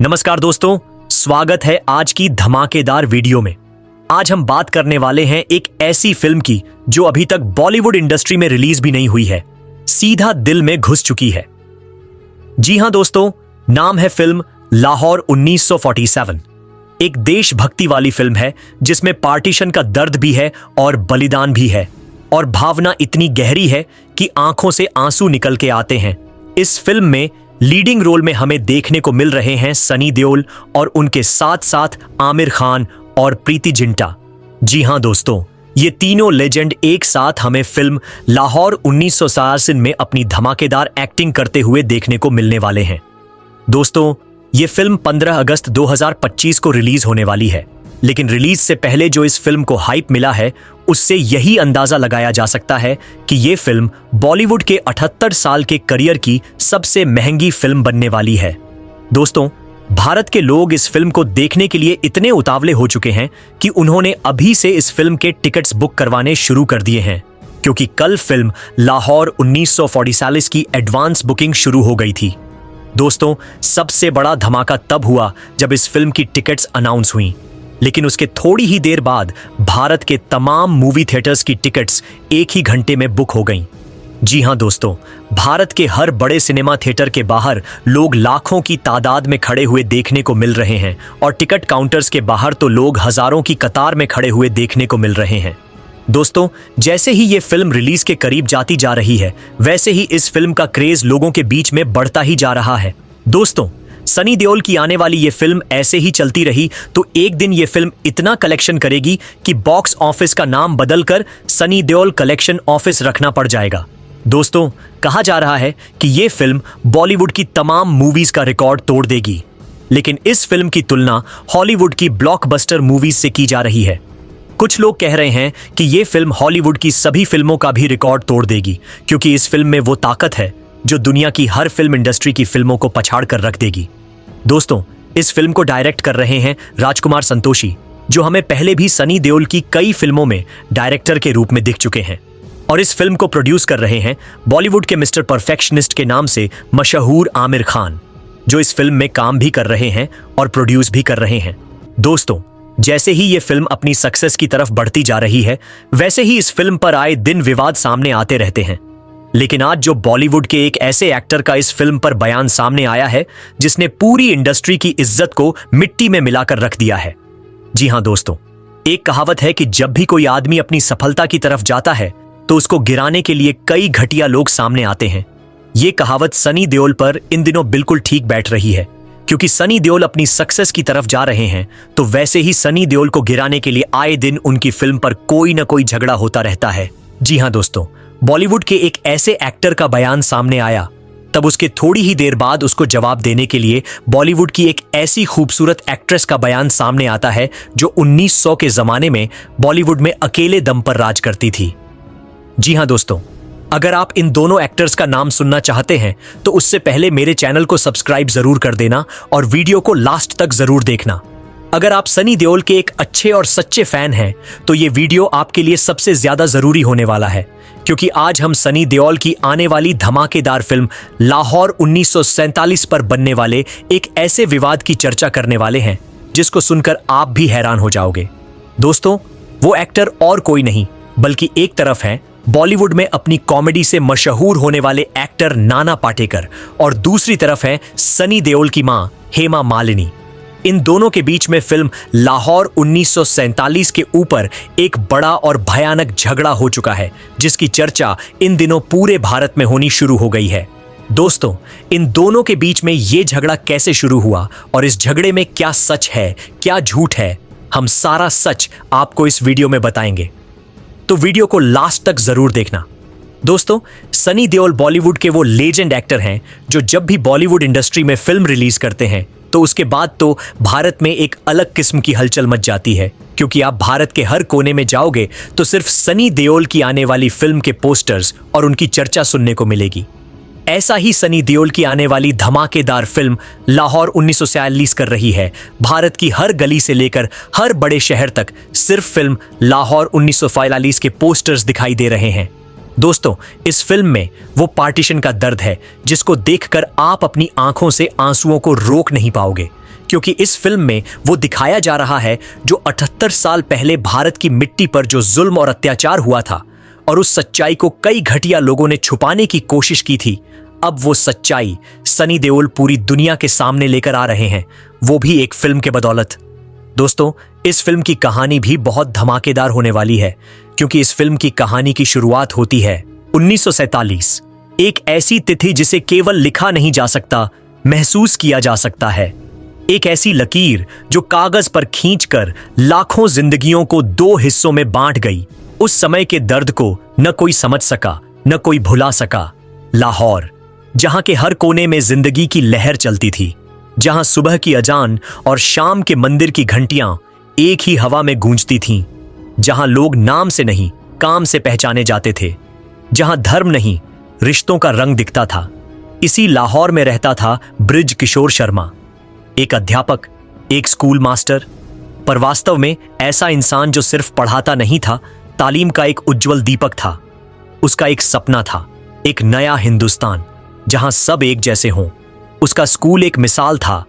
नमस्कार दोस्तों, स्वागत है आज की धमाकेदार वीडियो में। आज हम बात करने वाले हैं एक ऐसी फिल्म की जो अभी तक बॉलीवुड इंडस्ट्री में रिलीज भी नहीं हुई है, सीधा दिल में घुस चुकी है। जी हां दोस्तों, नाम है फिल्म लाहौर 1947। एक देशभक्ति वाली फिल्म है जिसमें पार्टीशन का दर्द भी है और बलिदान भी है, और भावना इतनी गहरी है कि आंखों से आंसू निकल के आते हैं। इस फिल्म में लीडिंग रोल में हमें देखने को मिल रहे हैं सनी देओल और उनके साथ साथ आमिर खान और प्रीति जिंटा। जी हां दोस्तों, ये तीनों लेजेंड एक साथ हमें फिल्म लाहौर 1947 में अपनी धमाकेदार एक्टिंग करते हुए देखने को मिलने वाले हैं। दोस्तों, ये फिल्म 15 अगस्त 2025 को रिलीज होने वाली है, लेकिन रिलीज से पहले जो इस फिल्म को हाइप मिला है उससे यही अंदाजा लगाया जा सकता है कि ये फिल्म बॉलीवुड के 78 साल के करियर की सबसे महंगी फिल्म बनने वाली है। दोस्तों, भारत के लोग इस फिल्म को देखने के लिए इतने उतावले हो चुके हैं कि उन्होंने अभी से इस फिल्म के टिकट्स बुक करवाने शुरू कर दिए हैं, क्योंकि कल फिल्म लाहौर 1947 की एडवांस बुकिंग शुरू हो गई थी। दोस्तों, सबसे बड़ा धमाका तब हुआ जब इस फिल्म की टिकट्स अनाउंस हुई, लेकिन उसके थोड़ी ही देर बाद भारत के तमाम मूवी थिएटर्स की टिकट्स एक ही घंटे में बुक हो गईं। जी हां दोस्तों, भारत के हर बड़े सिनेमा थिएटर के बाहर लोग लाखों की तादाद में खड़े हुए देखने को मिल रहे हैं, और टिकट काउंटर्स के बाहर तो लोग हजारों की कतार में खड़े हुए देखने को मिल रहे हैं। दोस्तों, जैसे ही ये फिल्म रिलीज के करीब जाती जा रही है, वैसे ही इस फिल्म का क्रेज लोगों के बीच में बढ़ता ही जा रहा है। दोस्तों, सनी देओल की आने वाली ये फिल्म ऐसे ही चलती रही तो एक दिन ये फिल्म इतना कलेक्शन करेगी कि बॉक्स ऑफिस का नाम बदलकर सनी देओल कलेक्शन ऑफिस रखना पड़ जाएगा। दोस्तों, कहा जा रहा है कि ये फिल्म बॉलीवुड की तमाम मूवीज का रिकॉर्ड तोड़ देगी, लेकिन इस फिल्म की तुलना हॉलीवुड की ब्लॉकबस्टर मूवीज से की जा रही है। कुछ लोग कह रहे हैं कि ये फिल्म हॉलीवुड की सभी फिल्मों का भी रिकॉर्ड तोड़ देगी, क्योंकि इस फिल्म में वो ताकत है जो दुनिया की हर फिल्म इंडस्ट्री की फिल्मों को पछाड़ कर रख देगी। दोस्तों, इस फिल्म को डायरेक्ट कर रहे हैं राजकुमार संतोषी, जो हमें पहले भी सनी देओल की कई फिल्मों में डायरेक्टर के रूप में दिख चुके हैं, और इस फिल्म को प्रोड्यूस कर रहे हैं बॉलीवुड के मिस्टर परफेक्शनिस्ट के नाम से मशहूर आमिर खान, जो इस फिल्म में काम भी कर रहे हैं और प्रोड्यूस भी कर रहे हैं। दोस्तों, जैसे ही ये फिल्म अपनी सक्सेस की तरफ बढ़ती जा रही है, वैसे ही इस फिल्म पर आए दिन विवाद सामने आते रहते हैं, लेकिन आज जो बॉलीवुड के एक ऐसे एक्टर का इस फिल्म पर बयान सामने आया है जिसने पूरी इंडस्ट्री की इज्जत को मिट्टी में मिलाकर रख दिया है। जी हां दोस्तों, एक कहावत है कि जब भी कोई आदमी अपनी सफलता की तरफ जाता है तो उसको गिराने के लिए कई घटिया लोग सामने आते हैं। ये कहावत सनी देओल पर इन दिनों बिल्कुल ठीक बैठ रही है, क्योंकि सनी देओल अपनी सक्सेस की तरफ जा रहे हैं, तो वैसे ही सनी देओल को गिराने के लिए आए दिन उनकी फिल्म पर कोई ना कोई झगड़ा होता रहता है। जी हां दोस्तों, बॉलीवुड के एक ऐसे एक्टर का बयान सामने आया, तब उसके थोड़ी ही देर बाद उसको जवाब देने के लिए बॉलीवुड की एक ऐसी खूबसूरत एक्ट्रेस का बयान सामने आता है जो 1900 के जमाने में बॉलीवुड में अकेले दम पर राज करती थी। जी हां दोस्तों, अगर आप इन दोनों एक्टर्स का नाम सुनना चाहते हैं तो उससे पहले मेरे चैनल को सब्सक्राइब जरूर कर देना और वीडियो को लास्ट तक जरूर देखना। अगर आप सनी देओल के एक अच्छे और सच्चे फैन हैं तो ये वीडियो आपके लिए सबसे ज्यादा जरूरी होने वाला है, क्योंकि आज हम सनी देओल की आने वाली धमाकेदार फिल्म लाहौर 1947 पर बनने वाले एक ऐसे विवाद की चर्चा करने वाले हैं जिसको सुनकर आप भी हैरान हो जाओगे। दोस्तों, वो एक्टर और कोई नहीं बल्कि एक तरफ है बॉलीवुड में अपनी कॉमेडी से मशहूर होने वाले एक्टर नाना पाटेकर, और दूसरी तरफ है सनी देओल की मां हेमा मालिनी। इन दोनों के बीच में फिल्म लाहौर 1947 के ऊपर एक बड़ा और भयानक झगड़ा हो चुका है, जिसकी चर्चा इन दिनों पूरे भारत में होनी शुरू हो गई है। दोस्तों, इन दोनों के बीच में ये झगड़ा कैसे शुरू हुआ और इस झगड़े में क्या सच है क्या झूठ है, हम सारा सच आपको इस वीडियो में बताएंगे, तो वीडियो को लास्ट तक जरूर देखना। दोस्तों, सनी देओल बॉलीवुड के वो लेजेंड एक्टर हैं जो जब भी बॉलीवुड इंडस्ट्री में फिल्म रिलीज करते हैं तो उसके बाद तो भारत में एक अलग किस्म की हलचल मच जाती है, क्योंकि आप भारत के हर कोने में जाओगे तो सिर्फ सनी देओल की आने वाली फिल्म के पोस्टर्स और उनकी चर्चा सुनने को मिलेगी। ऐसा ही सनी देओल की आने वाली धमाकेदार फिल्म लाहौर 1947 कर रही है। भारत की हर गली से लेकर हर बड़े शहर तक सिर्फ फिल्म लाहौर 1947 के पोस्टर्स दिखाई दे रहे हैं। दोस्तों, इस फिल्म में वो पार्टीशन का दर्द है जिसको देखकर आप अपनी आंखों से आंसुओं को रोक नहीं पाओगे, क्योंकि इस फिल्म में वो दिखाया जा रहा है जो 78 साल पहले भारत की मिट्टी पर जो जुल्म और अत्याचार हुआ था और उस सच्चाई को कई घटिया लोगों ने छुपाने की कोशिश की थी। अब वो सच्चाई सनी देओल पूरी दुनिया के सामने लेकर आ रहे हैं, वो भी एक फिल्म के बदौलत। दोस्तों, इस फिल्म की कहानी भी बहुत धमाकेदार होने वाली है, क्योंकि इस फिल्म की कहानी की शुरुआत होती है 1947, एक ऐसी तिथि जिसे केवल लिखा नहीं जा सकता, महसूस किया जा सकता है। एक ऐसी लकीर जो कागज पर खींचकर लाखों जिंदगियों को दो हिस्सों में बांट गई। उस समय के दर्द को न कोई समझ सका, न कोई भुला सका। लाहौर, जहां के हर कोने में जिंदगी की लहर चलती थी, जहां सुबह की अजान और शाम के मंदिर की घंटियां एक ही हवा में गूंजती थीं, जहां लोग नाम से नहीं काम से पहचाने जाते थे, जहां धर्म नहीं रिश्तों का रंग दिखता था। इसी लाहौर में रहता था बृज किशोर शर्मा, एक अध्यापक, एक स्कूल मास्टर, पर वास्तव में ऐसा इंसान जो सिर्फ पढ़ाता नहीं था, तालीम का एक उज्जवल दीपक था। उसका एक सपना था, एक नया हिंदुस्तान जहां सब एक जैसे हों। उसका स्कूल एक मिसाल था,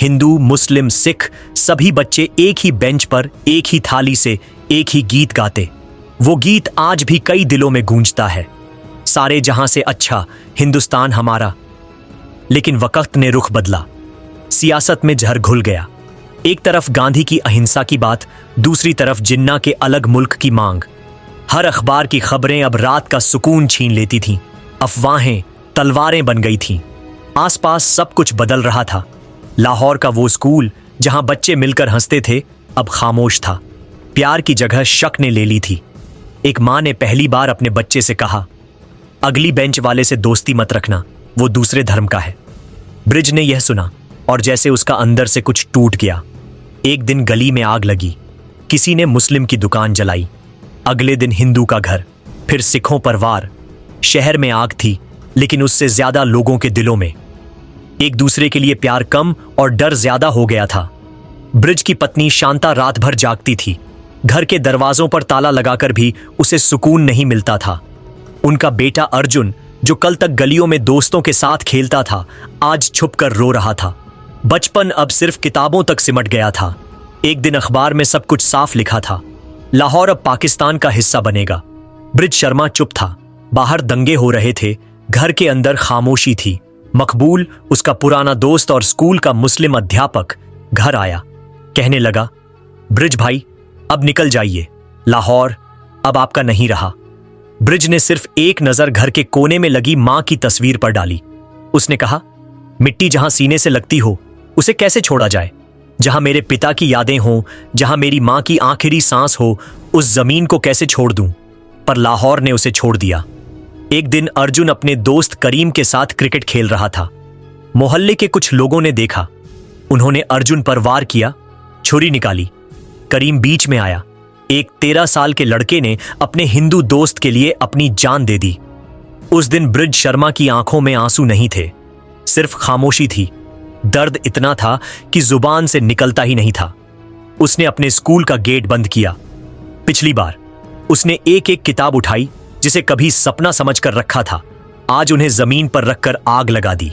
हिंदू, मुस्लिम, सिख सभी बच्चे एक ही बेंच पर, एक ही थाली से एक ही गीत गाते। वो गीत आज भी कई दिलों में गूंजता है, सारे जहां से अच्छा हिंदुस्तान हमारा। लेकिन वक्त ने रुख बदला, सियासत में जहर घुल गया। एक तरफ गांधी की अहिंसा की बात, दूसरी तरफ जिन्ना के अलग मुल्क की मांग। हर अखबार की खबरें अब रात का सुकून छीन लेती थीं, अफवाहें तलवारें बन गई थीं। आसपास सब कुछ बदल रहा था। लाहौर का वो स्कूल जहां बच्चे मिलकर हंसते थे, अब खामोश था। प्यार की जगह शक ने ले ली थी। एक मां ने पहली बार अपने बच्चे से कहा, अगली बेंच वाले से दोस्ती मत रखना, वो दूसरे धर्म का है। बृज ने यह सुना और जैसे उसका अंदर से कुछ टूट गया। एक दिन गली में आग लगी, किसी ने मुस्लिम की दुकान जलाई। अगले दिन हिंदू का घर, फिर सिखों पर वार। शहर में आग थी, लेकिन उससे ज्यादा लोगों के दिलों में। एक दूसरे के लिए प्यार कम और डर ज्यादा हो गया था। बृज की पत्नी शांता रात भर जागती थी। घर के दरवाजों पर ताला लगाकर भी उसे सुकून नहीं मिलता था। उनका बेटा अर्जुन, जो कल तक गलियों में दोस्तों के साथ खेलता था, आज छुपकर रो रहा था। बचपन अब सिर्फ किताबों तक सिमट गया था। एक दिन अखबार में सब कुछ साफ लिखा था, लाहौर अब पाकिस्तान का हिस्सा बनेगा। बृज शर्मा चुप था। बाहर दंगे हो रहे थे, घर के अंदर खामोशी थी। मकबूल, उसका पुराना दोस्त और स्कूल का मुस्लिम अध्यापक, घर आया। कहने लगा, बृज भाई, अब निकल जाइए, लाहौर अब आपका नहीं रहा। बृज ने सिर्फ एक नजर घर के कोने में लगी मां की तस्वीर पर डाली। उसने कहा, मिट्टी जहां सीने से लगती हो उसे कैसे छोड़ा जाए। जहां मेरे पिता की यादें हों, जहां मेरी मां की आखिरी सांस हो, उस जमीन को कैसे छोड़ दूं। पर लाहौर ने उसे छोड़ दिया। एक दिन अर्जुन अपने दोस्त करीम के साथ क्रिकेट खेल रहा था। मोहल्ले के कुछ लोगों ने देखा। उन्होंने अर्जुन पर वार किया, छुरी निकाली। करीम बीच में आया। एक 13 साल के लड़के ने अपने हिंदू दोस्त के लिए अपनी जान दे दी। उस दिन बृज शर्मा की आंखों में आंसू नहीं थे, सिर्फ खामोशी थी। दर्द इतना था कि जुबान से निकलता ही नहीं था। उसने अपने स्कूल का गेट बंद किया। पिछली बार उसने एक एक किताब उठाई जिसे कभी सपना समझकर रखा था, आज उन्हें जमीन पर रखकर आग लगा दी।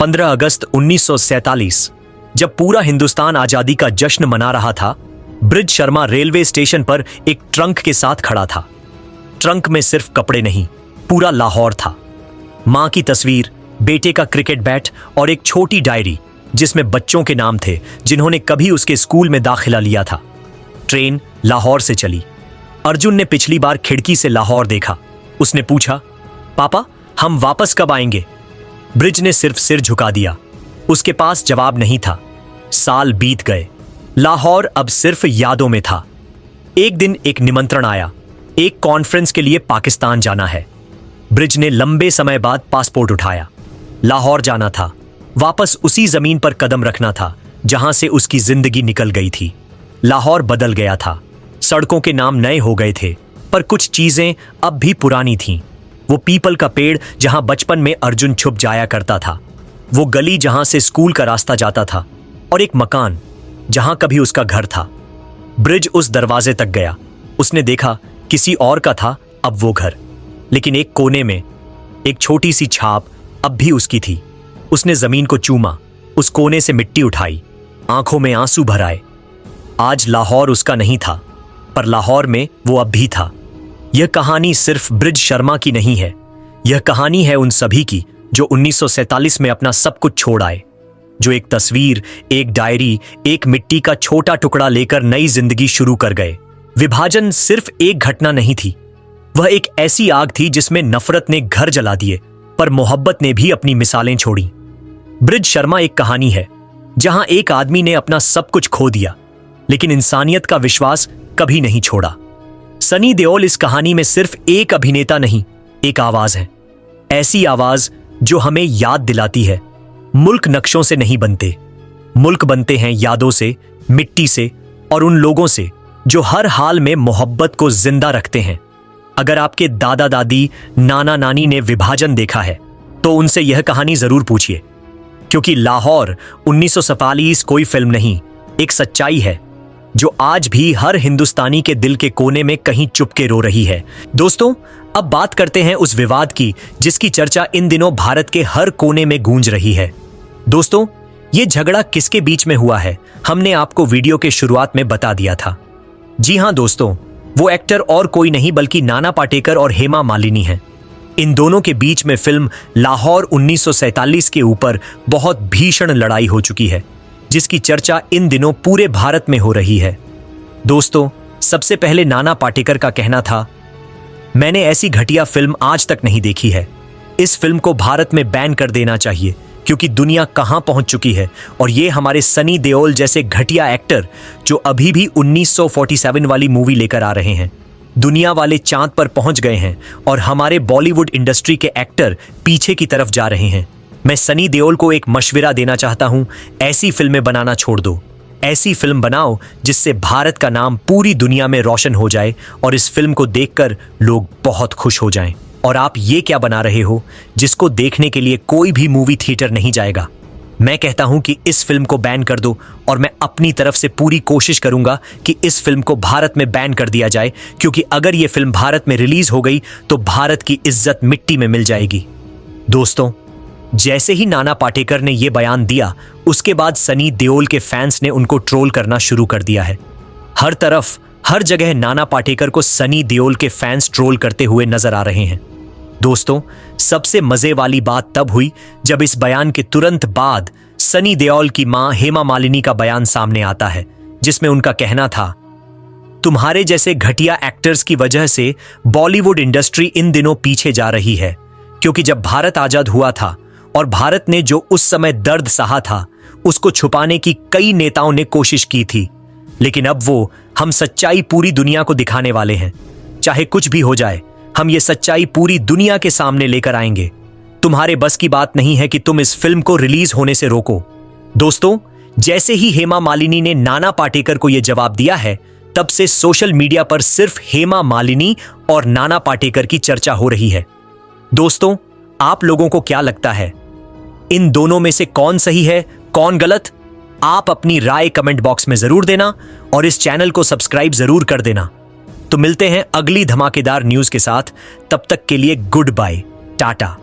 15 अगस्त 1947, जब पूरा हिंदुस्तान आजादी का जश्न मना रहा था, बृज शर्मा रेलवे स्टेशन पर एक ट्रंक के साथ खड़ा था। ट्रंक में सिर्फ कपड़े नहीं, पूरा लाहौर था। मां की तस्वीर, बेटे का क्रिकेट बैट और एक छोटी डायरी जिसमें बच्चों के नाम थे जिन्होंने कभी उसके स्कूल में दाखिला लिया था। ट्रेन लाहौर से चली। अर्जुन ने पिछली बार खिड़की से लाहौर देखा। उसने पूछा, पापा हम वापस कब आएंगे। बृज ने सिर्फ सिर झुका दिया। उसके पास जवाब नहीं था। साल बीत गए, लाहौर अब सिर्फ यादों में था। एक दिन एक निमंत्रण आया, एक कॉन्फ्रेंस के लिए पाकिस्तान जाना है। बृज ने लंबे समय बाद पासपोर्ट उठाया। लाहौर जाना था, वापस उसी जमीन पर कदम रखना था जहां से उसकी जिंदगी निकल गई थी। लाहौर बदल गया था, सड़कों के नाम नए हो गए थे, पर कुछ चीजें अब भी पुरानी थीं। वो पीपल का पेड़ जहां बचपन में अर्जुन छुप जाया करता था, वो गली जहां से स्कूल का रास्ता जाता था, और एक मकान जहां कभी उसका घर था। बृज उस दरवाजे तक गया। उसने देखा किसी और का था अब वो घर, लेकिन एक कोने में एक छोटी सी छाप अब भी उसकी थी। उसने जमीन को चूमा, उस कोने से मिट्टी उठाई। आंखों में आंसू भर आए। आज लाहौर उसका नहीं था, पर लाहौर में वो अब भी था। यह कहानी सिर्फ ब्रिज शर्मा की नहीं है, यह कहानी है उन सभी की जो 1947 में अपना सब कुछ छोड़ आए, जो एक तस्वीर, एक डायरी, एक मिट्टी का छोटा टुकड़ा लेकर नई जिंदगी शुरू कर गए। विभाजन सिर्फ एक घटना नहीं थी, वह एक ऐसी आग थी जिसमें नफरत ने घर जला दिए, पर मोहब्बत ने भी अपनी मिसालें छोड़ी। ब्रिज शर्मा एक कहानी है जहां एक आदमी ने अपना सब कुछ खो दिया, लेकिन इंसानियत का विश्वास कभी नहीं छोड़ा। सनी देओल इस कहानी में सिर्फ एक अभिनेता नहीं, एक आवाज है। ऐसी आवाज जो हमें याद दिलाती है, मुल्क नक्शों से नहीं बनते, मुल्क बनते हैं यादों से, मिट्टी से और उन लोगों से जो हर हाल में मोहब्बत को जिंदा रखते हैं। अगर आपके दादा दादी, नाना नानी ने विभाजन देखा है तो उनसे यह कहानी जरूर पूछिए, क्योंकि लाहौर 1947 कोई फिल्म नहीं, एक सच्चाई है जो आज भी हर हिंदुस्तानी के दिल के कोने में कहीं चुपके रो रही है। दोस्तों, अब बात करते हैं उस विवाद की जिसकी चर्चा इन दिनों भारत के हर कोने में गूंज रही है। दोस्तों, ये झगड़ा किसके बीच में हुआ है, हमने आपको वीडियो के शुरुआत में बता दिया था। जी हां दोस्तों, वो एक्टर और कोई नहीं बल्कि नाना पाटेकर और हेमा मालिनी हैं। इन दोनों के बीच में फिल्म लाहौर 1947 के ऊपर बहुत भीषण लड़ाई हो चुकी है, जिसकी चर्चा इन दिनों पूरे भारत में हो रही है। दोस्तों, सबसे पहले नाना पाटेकर का कहना था, मैंने ऐसी घटिया फिल्म आज तक नहीं देखी है। इस फिल्म को भारत में बैन कर देना चाहिए, क्योंकि दुनिया कहां पहुंच चुकी है और ये हमारे सनी देओल जैसे घटिया एक्टर जो अभी भी 1947 वाली मूवी लेकर आ रहे हैं, दुनिया वाले चांद पर पहुंच गए हैं और हमारे बॉलीवुड इंडस्ट्री के एक्टर पीछे की तरफ जा रहे हैं। मैं सनी देओल को एक मशविरा देना चाहता हूं, ऐसी फिल्में बनाना छोड़ दो। ऐसी फिल्म बनाओ जिससे भारत का नाम पूरी दुनिया में रोशन हो जाए और इस फिल्म को देखकर लोग बहुत खुश हो जाएं। और आप ये क्या बना रहे हो जिसको देखने के लिए कोई भी मूवी थिएटर नहीं जाएगा। मैं कहता हूं कि इस फिल्म को बैन कर दो और मैं अपनी तरफ से पूरी कोशिश करूंगा कि इस फिल्म को भारत में बैन कर दिया जाए, क्योंकि अगर ये फिल्म भारत में रिलीज हो गई तो भारत की इज्जत मिट्टी में मिल जाएगी। दोस्तों, जैसे ही नाना पाटेकर ने यह बयान दिया, उसके बाद सनी देओल के फैंस ने उनको ट्रोल करना शुरू कर दिया है। हर तरफ, हर जगह नाना पाटेकर को सनी देओल के फैंस ट्रोल करते हुए नजर आ रहे हैं। दोस्तों, सबसे मजे वाली बात तब हुई जब इस बयान के तुरंत बाद सनी देओल की मां हेमा मालिनी का बयान सामने आता है, जिसमें उनका कहना था, तुम्हारे जैसे घटिया एक्टर्स की वजह से बॉलीवुड इंडस्ट्री इन दिनों पीछे जा रही है, क्योंकि जब भारत आजाद हुआ था और भारत ने जो उस समय दर्द सहा था, उसको छुपाने की कई नेताओं ने कोशिश की थी, लेकिन अब वो हम सच्चाई पूरी दुनिया को दिखाने वाले हैं। चाहे कुछ भी हो जाए, हम ये सच्चाई पूरी दुनिया के सामने लेकर आएंगे। तुम्हारे बस की बात नहीं है कि तुम इस फिल्म को रिलीज होने से रोको। दोस्तों, जैसे ही हेमा मालिनी ने नाना पाटेकर को यह जवाब दिया है, तब से सोशल मीडिया पर सिर्फ हेमा मालिनी और नाना पाटेकर की चर्चा हो रही है। दोस्तों, आप लोगों को क्या लगता है, इन दोनों में से कौन सही है, कौन गलत? आप अपनी राय कमेंट बॉक्स में जरूर देना और इस चैनल को सब्सक्राइब जरूर कर देना। तो मिलते हैं अगली धमाकेदार न्यूज के साथ, तब तक के लिए गुड बाय, टाटा।